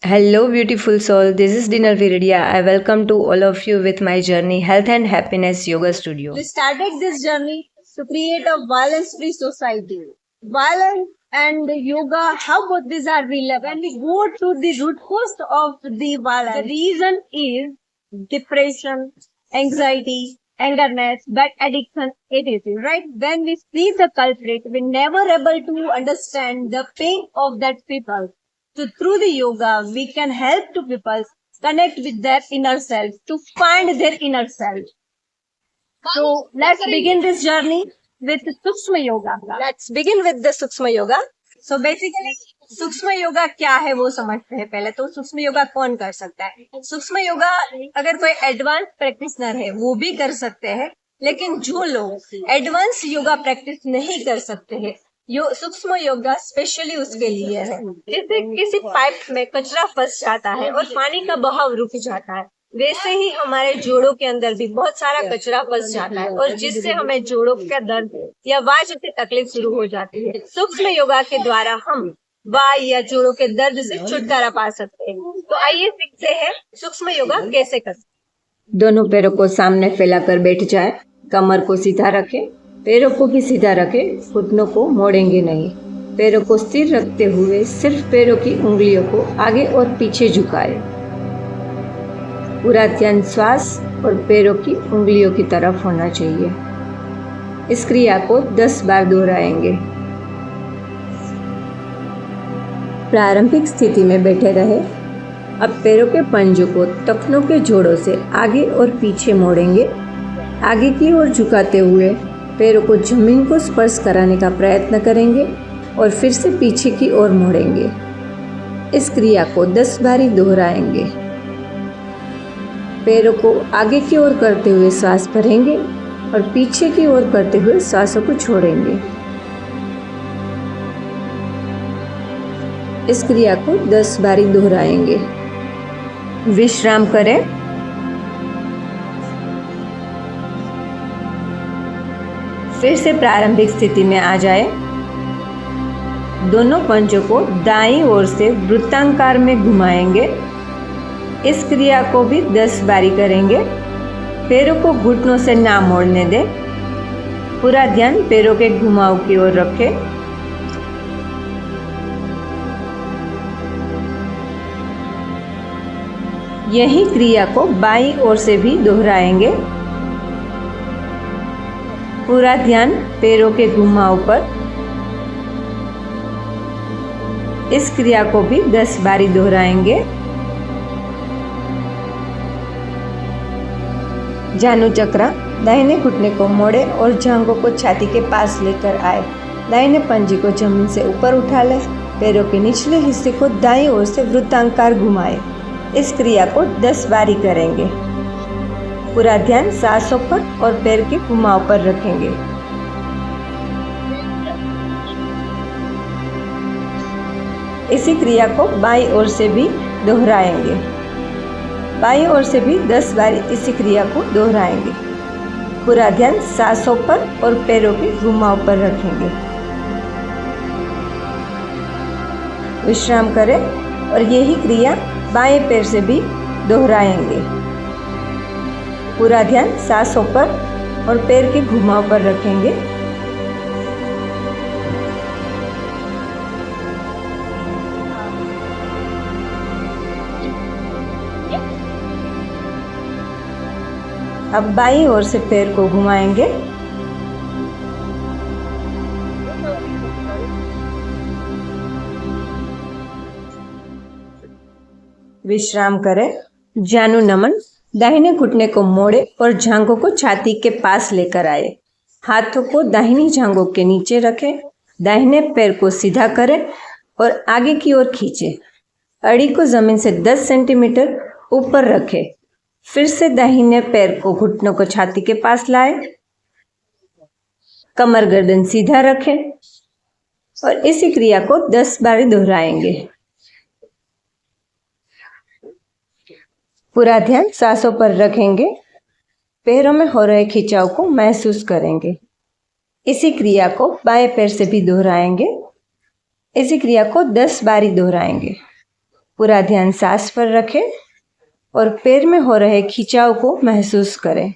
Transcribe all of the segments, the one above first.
Hello, beautiful soul. This is Dinner Viridia. I welcome to all of you with my journey, Health and Happiness Yoga Studio. We started this journey to create a violence-free society. Violence and yoga, how both these are relevant. When we go to the root cause of the violence, the reason is depression, anxiety, angerness, bad addiction, etc. Right? When we see the culprit, we never able to understand the pain of that people. So through the yoga, we can help to people connect with their inner self, to find their inner self. So let's begin this journey with Sukshma Yoga. Let's begin with the Sukshma Yoga. So basically सूक्ष्म योगा क्या है वो समझते हैं पहले। तो सूक्ष्म योगा कौन कर सकता है? सूक्ष्म योगा अगर कोई एडवांस प्रैक्टिशनर है वो भी कर सकते हैं, लेकिन जो लोग एडवांस योगा प्रैक्टिस नहीं कर सकते हैं, सूक्ष्म योगा स्पेशली उसके लिए है। जैसे किसी पाइप में कचरा फंस जाता है और पानी का बहाव रुक जाता है, वैसे ही हमारे जोड़ों के अंदर भी बहुत सारा कचरा फंस जाता है और जिससे हमें जोड़ों का दर्द या वाय जैसी तकलीफ शुरू हो जाती है। सूक्ष्म योगा के द्वारा हम वाय या जोड़ों के दर्द से छुटकारा पा सकते हैं। तो आइए सीखते हैं सूक्ष्म योगा कैसे करते। दोनों पैरों को सामने फैलाकर बैठ जाए, कमर को सीधा रखें, पैरों को भी सीधा रखें, घुटनों को मोड़ेंगे नहीं। पैरों को स्थिर रखते हुए सिर्फ पैरों की उंगलियों को आगे और पीछे झुकाएं। पूरा ध्यान श्वास और पैरों की उंगलियों की तरफ होना चाहिए। इस क्रिया को 10 बार दोहराएंगे। प्रारंभिक स्थिति में बैठे रहे। अब पैरों के पंजों को टखनों के जोड़ों से आगे और पीछे मोड़ेंगे। आगे की ओर झुकाते हुए पैरों को जमीन को स्पर्श कराने का प्रयत्न करेंगे और फिर से पीछे की ओर मोड़ेंगे। इस क्रिया को 10 बार दोहराएंगे। पैरों को आगे की ओर करते हुए सांस भरेंगे और पीछे की ओर करते हुए सांसों को छोड़ेंगे। इस क्रिया को 10 बार दोहराएंगे। विश्राम करें। फिर से प्रारंभिक स्थिति में आ जाए। दोनों पंजों को दाईं ओर से वृत्ताकार में घुमाएंगे। इस क्रिया को भी 10 बारी करेंगे। पैरों को घुटनों से ना मोड़ने दें। पूरा ध्यान पैरों के घुमाव की ओर रखें। यही क्रिया को बाईं ओर से भी दोहराएंगे। पूरा ध्यान पैरों के घुमाव पर। इस क्रिया को भी 10 बारी दोहराएंगे। जानु चक्र। दाहिने घुटने को मोड़े और जांघों को छाती के पास लेकर आए। दाहिने पंजे को जमीन से ऊपर उठा ले। पैरों के निचले हिस्से को दाईं ओर से वृत्ताकार घुमाए। इस क्रिया को 10 बारी करेंगे। पूरा ध्यान सांसों पर और पैर के घुमाव पर रखेंगे। इसी क्रिया को बाईं ओर से भी दोहराएंगे। बाईं ओर से भी 10 बार इसी क्रिया को दोहराएंगे। पूरा ध्यान सांसों पर और पैरों के घुमाव पर रखेंगे। विश्राम करें और यही क्रिया बाएं पैर से भी दोहराएंगे। पूरा ध्यान सांसों पर और पैर के घुमाव पर रखेंगे। अब बाईं ओर से पैर को घुमाएंगे। विश्राम करें। जानु नमन। दाहिने घुटने को मोड़े और जांघों को छाती के पास लेकर आए। हाथों को दाहिनी जांघों के नीचे रखें। दाहिने पैर को सीधा करें और आगे की ओर खींचें। अड़ी को जमीन से 10 सेंटीमीटर ऊपर रखें। फिर से दाहिने पैर को घुटनों को छाती के पास लाए। कमर गर्दन सीधा रखें और इसी क्रिया को 10 बार दोहराएंगे। पूरा ध्यान सांसों पर रखेंगे। पैरों में हो रहे खिंचाव को महसूस करेंगे। इसी क्रिया को बाएं पैर से भी दोहराएंगे। इसी क्रिया को 10 बारी दोहराएंगे। पूरा ध्यान सांस पर रखें और पैर में हो रहे खिंचाव को महसूस करें।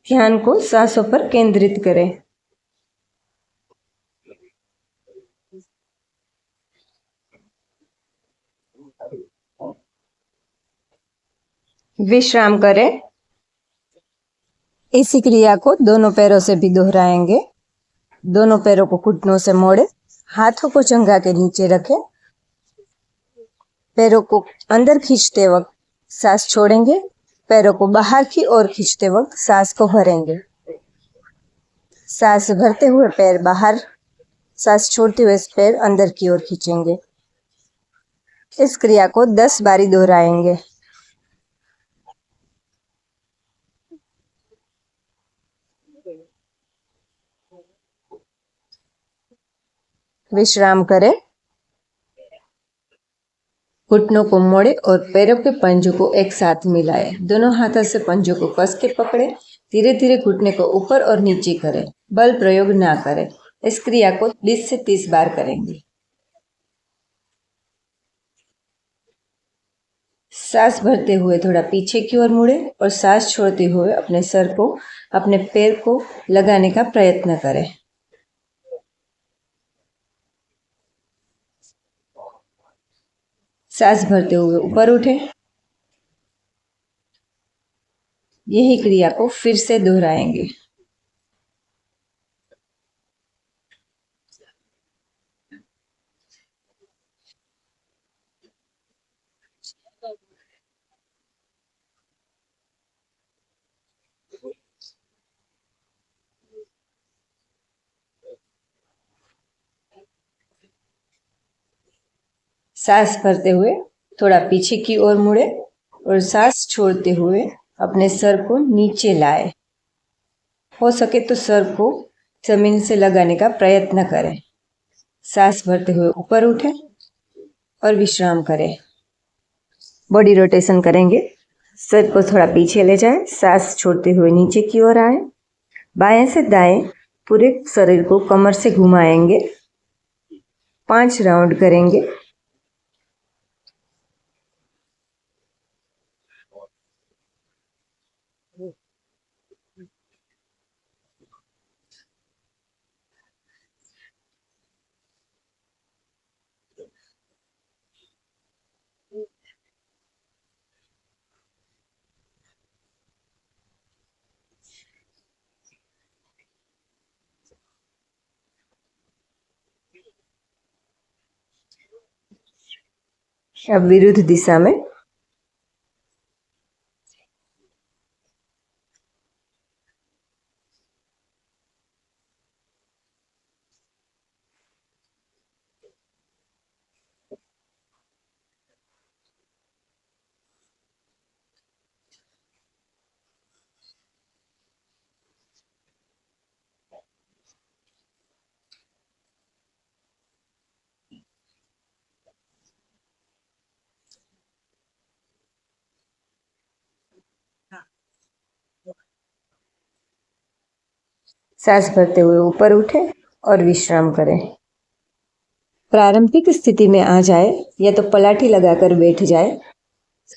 ध्यान को सांसों पर केंद्रित करें। विश्राम करें। इसी क्रिया को दोनों पैरों से भी दोहराएंगे। दोनों पैरों को घुटनों से मोड़े, हाथों को जंघा के नीचे रखें। पैरों को अंदर खींचते वक्त सांस छोड़ेंगे, पैरों को बाहर की ओर खींचते वक्त सांस को भरेंगे। सांस भरते हुए पैर बाहर, सांस छोड़ते हुए पैर अंदर की ओर खींचेंगे। इस क्रिया को 10 बारी दोहराएंगे। विश्राम करें। घुटनों को मोड़े और पैरों के पंजों को एक साथ मिलाए। दोनों हाथों से पंजों को कस के पकड़े। धीरे धीरे घुटने को ऊपर और नीचे करें, बल प्रयोग ना करें। इस क्रिया को 20 से 30 बार करेंगे। सांस भरते हुए थोड़ा पीछे की ओर मुड़े और सांस छोड़ते हुए अपने सर को अपने पैर को लगाने का प्रयत्न करें। सांस भरते हुए ऊपर उठे। यही क्रिया को फिर से दोहराएंगे। सांस भरते हुए थोड़ा पीछे की ओर मुड़े और सांस छोड़ते हुए अपने सर को नीचे लाए। हो सके तो सर को जमीन से लगाने का प्रयत्न करें। सांस भरते हुए ऊपर उठें और विश्राम करें। बॉडी रोटेशन करेंगे। सर को थोड़ा पीछे ले जाएं, सांस छोड़ते हुए नीचे की ओर आए। बाएं से दाएं पूरे शरीर को कमर से घुमाएंगे। 5 राउंड करेंगे। अब विरुद्ध दिशा में। सांस भरते हुए ऊपर उठे और विश्राम करें। प्रारंभिक स्थिति में आ जाए या तो पलाठी लगाकर बैठ जाए।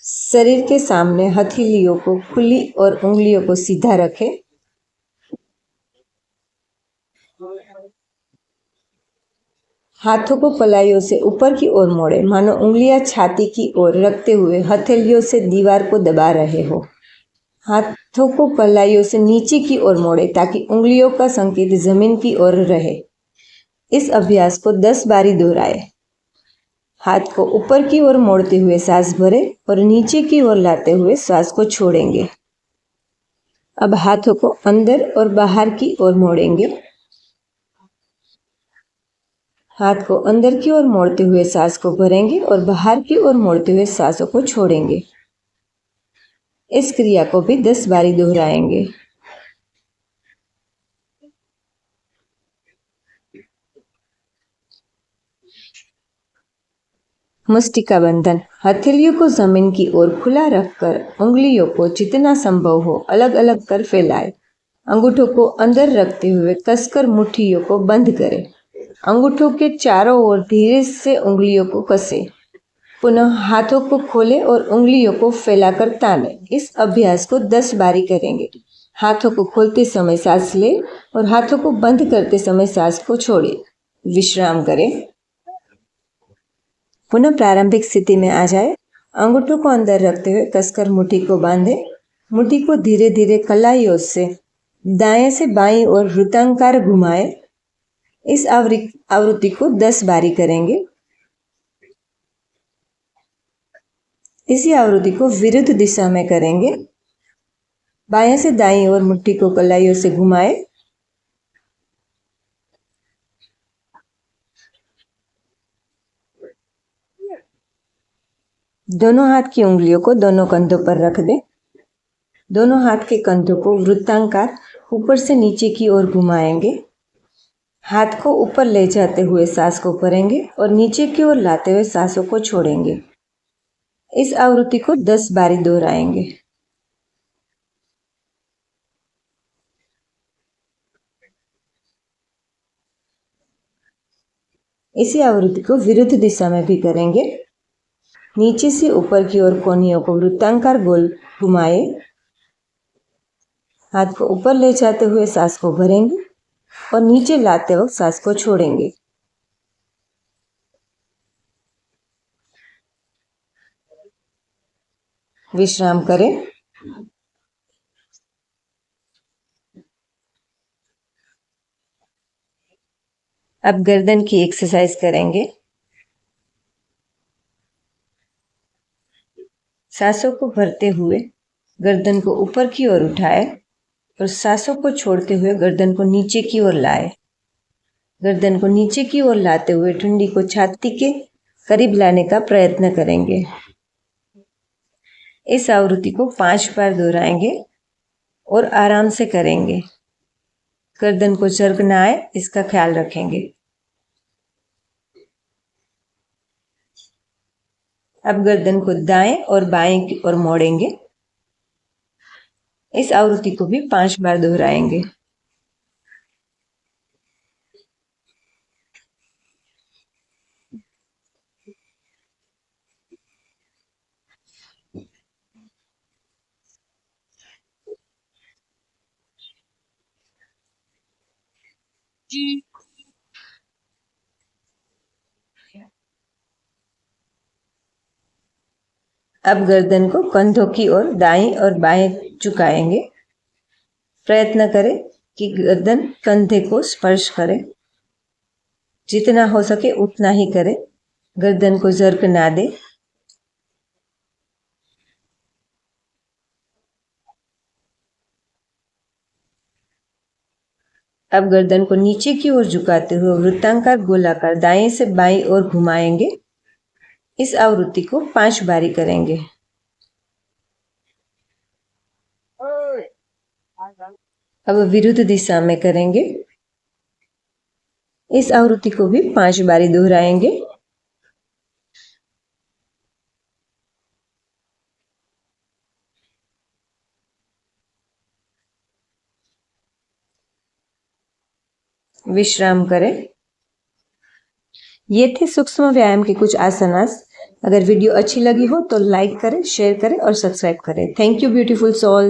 शरीर के सामने हथेलियों को खुली और उंगलियों को सीधा रखें। हाथों को कलाइयों से ऊपर की ओर मोड़े, मानो उंगलियां छाती की ओर रखते हुए हथेलियों से दीवार को दबा रहे हो। हाथों को कलाइयों से नीचे की ओर मोड़े ताकि उंगलियों का संकेत जमीन की ओर रहे। इस अभ्यास को 10 बारी दोहराए। हाथ को ऊपर की ओर मोड़ते हुए सांस भरे और नीचे की ओर लाते हुए सांस को छोड़ेंगे। अब हाथों को अंदर और बाहर की ओर मोड़ेंगे। हाथ को अंदर की ओर मोड़ते हुए सांस को भरेंगे और बाहर की ओर मोड़ते हुए सांसों को छोड़ेंगे। इस क्रिया को भी 10 बारी दोहराएंगे। मुष्टिका बंधन। हथेलियों को जमीन की ओर खुला रखकर उंगलियों को जितना संभव हो अलग अलग कर फैलाए। अंगूठों को अंदर रखते हुए कसकर मुट्ठियों को बंद करें। अंगूठों के चारों ओर धीरे से उंगलियों को कसें। पुनः हाथों को खोलें और उंगलियों को फैलाकर तानें। इस अभ्यास को 10 बारी करेंगे। हाथों को खोलते समय सांस लें और हाथों को बंद करते समय सांस को छोड़ें। विश्राम करें। पुनः प्रारंभिक स्थिति में आ जाए। अंगूठों को अंदर रखते हुए कसकर मुट्ठी को बांधें। मुट्ठी को धीरे धीरे कलाइयों से दाएं से बाईं ओर वृत्ताकार घुमाएं। इस आवृत्ति को 10 बारी करेंगे। इसी आवृत्ति को विरुद्ध दिशा में करेंगे। बाएं से दाईं ओर मुट्ठी को कलाइयों से घुमाएं। दोनों हाथ की उंगलियों को दोनों कंधों पर रख दें। दोनों हाथ के कंधों को वृत्ताकार ऊपर से नीचे की ओर घुमाएंगे। हाथ को ऊपर ले जाते हुए सांस को भरेंगे और नीचे की ओर लाते हुए सांसों को छोड़ेंगे। इस आवृत्ति को 10 बारी दोहराएंगे। इसी आवृत्ति को विरुद्ध दिशा में भी करेंगे। नीचे से ऊपर की ओर कोहनियों को वृत्ताकार गोल घुमाए। हाथ को ऊपर ले जाते हुए सांस को भरेंगे और नीचे लाते वक्त सांस को छोड़ेंगे। विश्राम करें। अब गर्दन की एक्सरसाइज करेंगे। सांसों को भरते हुए गर्दन को ऊपर की ओर उठाए और सांसों को छोड़ते हुए गर्दन को नीचे की ओर लाए। गर्दन को नीचे की ओर लाते हुए ठुंडी को छाती के करीब लाने का प्रयत्न करेंगे। इस आवृत्ति को 5 बार दोहराएंगे और आराम से करेंगे। गर्दन को झर्क न आए इसका ख्याल रखेंगे। अब गर्दन को दाएं और बाएं की ओर मोड़ेंगे। इस आवृत्ति को भी 5 बार दोहराएंगे। अब गर्दन को कंधों की ओर दाएं और बाएं झुकाएंगे। प्रयत्न करें कि गर्दन कंधे को स्पर्श करे। जितना हो सके उतना ही करें। गर्दन को झर्क ना दे। अब गर्दन को नीचे की ओर झुकाते हुए वृत्ताकार गोलाकार दाएं से बाईं ओर घुमाएंगे। इस आवृत्ति को 5 बारी करेंगे। अब विरुद्ध दिशा में करेंगे। इस आवृत्ति को भी 5 बारी दोहराएंगे। विश्राम करें। ये थे सूक्ष्म व्यायाम के कुछ आसनास। अगर वीडियो अच्छी लगी हो तो लाइक करें, शेयर करें और सब्सक्राइब करें। Thank you beautiful soul.